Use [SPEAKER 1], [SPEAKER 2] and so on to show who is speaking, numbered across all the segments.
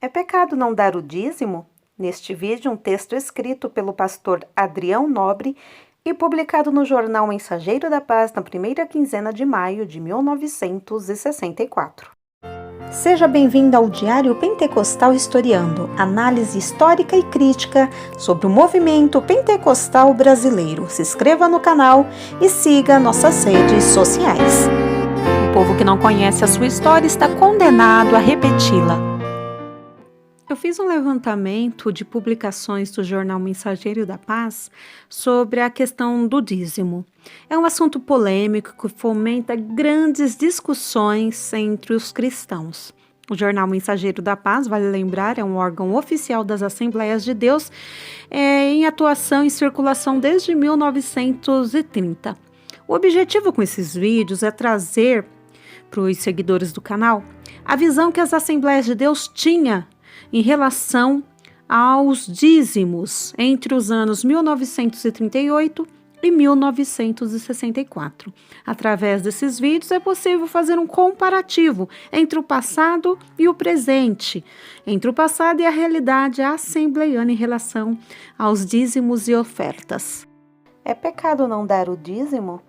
[SPEAKER 1] É pecado não dar o dízimo? Neste vídeo, um texto escrito pelo pastor Adrião Nobre e publicado no jornal Mensageiro da Paz na primeira quinzena de maio de 1964. Seja bem-vindo ao Diário Pentecostal Historiando, análise histórica e crítica sobre o movimento pentecostal brasileiro. Se inscreva no canal e siga nossas redes sociais. O povo que não conhece a sua história está condenado a repeti-la. Eu fiz um levantamento de publicações do jornal Mensageiro da Paz sobre a questão do dízimo. É um assunto polêmico que fomenta grandes discussões entre os cristãos. O jornal Mensageiro da Paz, vale lembrar, é um órgão oficial das Assembleias de Deus, em atuação e circulação desde 1930. O objetivo com esses vídeos é trazer para os seguidores do canal a visão que as Assembleias de Deus tinham em relação aos dízimos entre os anos 1938 e 1964. Através desses vídeos é possível fazer um comparativo entre o passado e o presente, entre o passado e a realidade assembleiana em relação aos dízimos e ofertas. É pecado não dar o dízimo?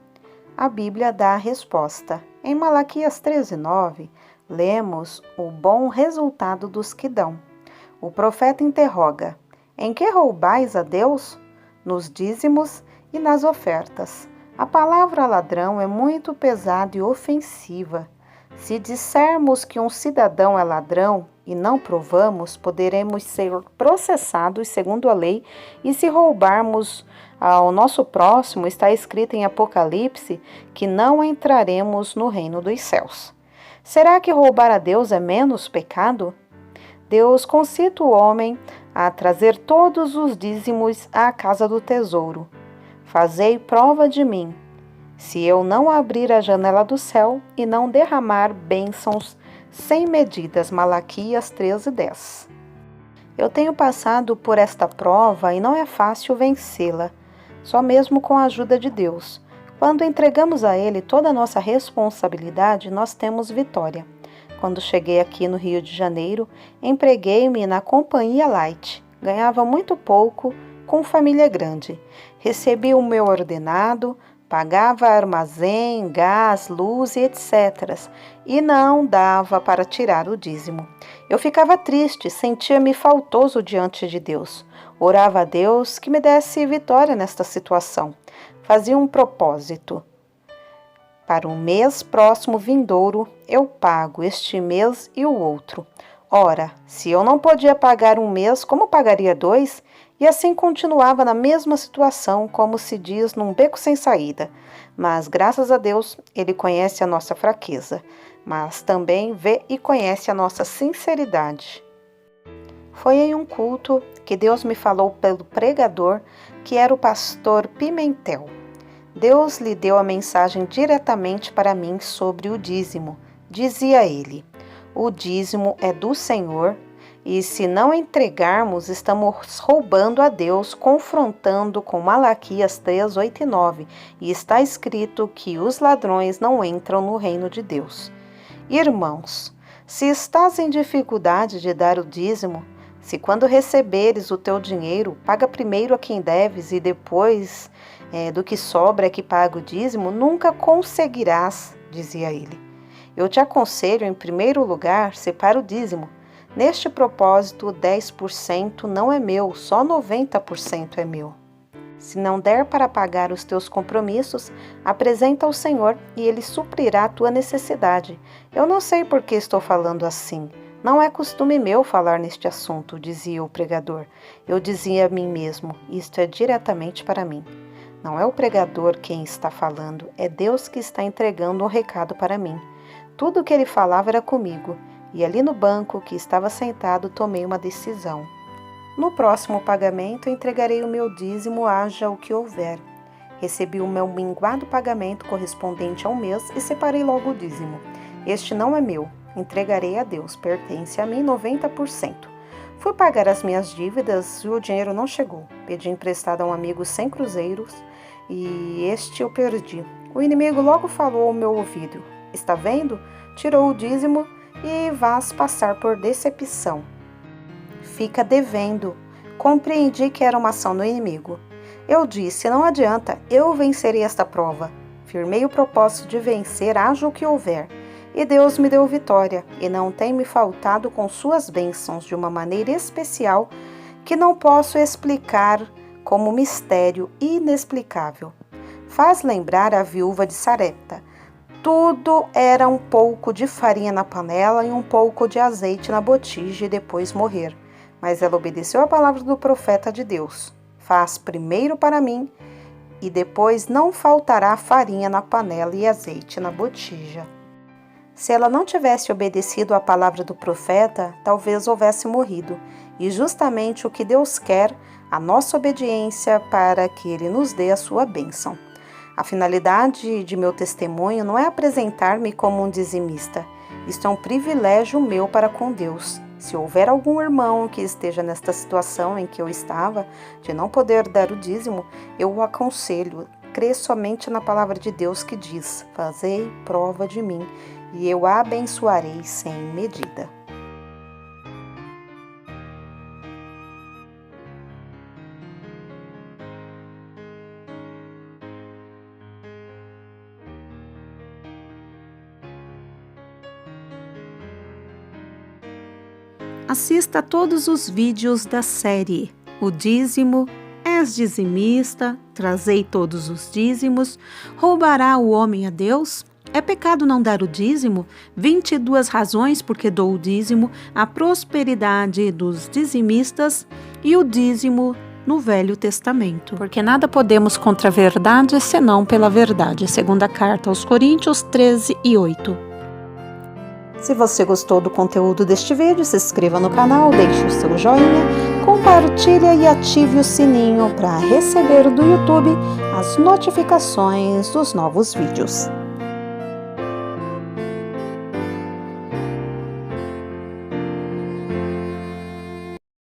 [SPEAKER 1] A Bíblia dá a resposta. Em Malaquias 13:9, lemos o bom resultado dos que dão. O profeta interroga: em que roubais a Deus? Nos dízimos e nas ofertas. A palavra ladrão é muito pesada e ofensiva. Se dissermos que um cidadão é ladrão e não provamos, poderemos ser processados segundo a lei, e se roubarmos ao nosso próximo, está escrito em Apocalipse que não entraremos no reino dos céus. Será que roubar a Deus é menos pecado? Deus concita o homem a trazer todos os dízimos à casa do tesouro. Fazei prova de mim, se eu não abrir a janela do céu e não derramar bênçãos sem medidas. Malaquias 13:10. Eu tenho passado por esta prova e não é fácil vencê-la, só mesmo com a ajuda de Deus. Quando entregamos a Ele toda a nossa responsabilidade, nós temos vitória. Quando cheguei aqui no Rio de Janeiro, empreguei-me na Companhia Light. Ganhava muito pouco, com família grande. Recebi o meu ordenado, pagava armazém, gás, luz e etc. E não dava para tirar o dízimo. Eu ficava triste, sentia-me faltoso diante de Deus. Orava a Deus que me desse vitória nesta situação. Fazia um propósito. Para o mês próximo vindouro, eu pago este mês e o outro. Ora, se eu não podia pagar um mês, como pagaria 2? E assim continuava na mesma situação, como se diz, num beco sem saída. Mas, graças a Deus, Ele conhece a nossa fraqueza, mas também vê e conhece a nossa sinceridade. Foi em um culto que Deus me falou pelo pregador, que era o pastor Pimentel. Deus lhe deu a mensagem diretamente para mim sobre o dízimo. Dizia ele: o dízimo é do Senhor, e se não entregarmos, estamos roubando a Deus, confrontando com Malaquias 3, 8 e 9. E está escrito que os ladrões não entram no reino de Deus. Irmãos, se estás em dificuldade de dar o dízimo, se quando receberes o teu dinheiro, paga primeiro a quem deves e depois do que sobra é que paga o dízimo, nunca conseguirás, dizia ele. Eu te aconselho, em primeiro lugar, separa o dízimo. Neste propósito, 10% não é meu, só 90% é meu. Se não der para pagar os teus compromissos, apresenta ao Senhor e Ele suprirá a tua necessidade. Eu não sei por que estou falando assim. Não é costume meu falar neste assunto, dizia o pregador. Eu dizia a mim mesmo, isto é diretamente para mim. Não é o pregador quem está falando, é Deus que está entregando um recado para mim. Tudo o que ele falava era comigo, e ali no banco que estava sentado tomei uma decisão. No próximo pagamento entregarei o meu dízimo, haja o que houver. Recebi o meu minguado pagamento correspondente ao mês e separei logo o dízimo. Este não é meu, entregarei a Deus, pertence a mim 90%. Fui pagar as minhas dívidas e o dinheiro não chegou. Pedi emprestado a um amigo 100 cruzeiros e este eu perdi. O inimigo logo falou ao meu ouvido: está vendo? Tirou o dízimo e vás passar por decepção. fica devendo. Compreendi que era uma ação do inimigo. Eu disse, não adianta, eu vencerei esta prova. Firmei o propósito de vencer, haja o que houver. E Deus me deu vitória, e não tem me faltado com suas bênçãos de uma maneira especial que não posso explicar como mistério inexplicável. Faz lembrar a viúva de Sarepta. Tudo era um pouco de farinha na panela e um pouco de azeite na botija e depois morrer. Mas ela obedeceu a palavra do profeta de Deus. Faz primeiro para mim e depois não faltará farinha na panela e azeite na botija. Se ela não tivesse obedecido à palavra do profeta, talvez houvesse morrido. E justamente o que Deus quer, a nossa obediência para que Ele nos dê a sua bênção. A finalidade de meu testemunho não é apresentar-me como um dizimista. Isto é um privilégio meu para com Deus. Se houver algum irmão que esteja nesta situação em que eu estava, de não poder dar o dízimo, eu o aconselho, crê somente na palavra de Deus que diz, fazei prova de mim, e eu a abençoarei sem medida. Assista a todos os vídeos da série O Dízimo, És Dizimista, Trazei Todos os Dízimos, Roubará o Homem a Deus? É pecado não dar o dízimo? 22 razões porque dou o dízimo, a prosperidade dos dizimistas e o dízimo no Velho Testamento. Porque nada podemos contra a verdade senão pela verdade. Segunda carta aos Coríntios 13:8. Se você gostou do conteúdo deste vídeo, se inscreva no canal, deixe o seu joinha, compartilhe e ative o sininho para receber do YouTube as notificações dos novos vídeos.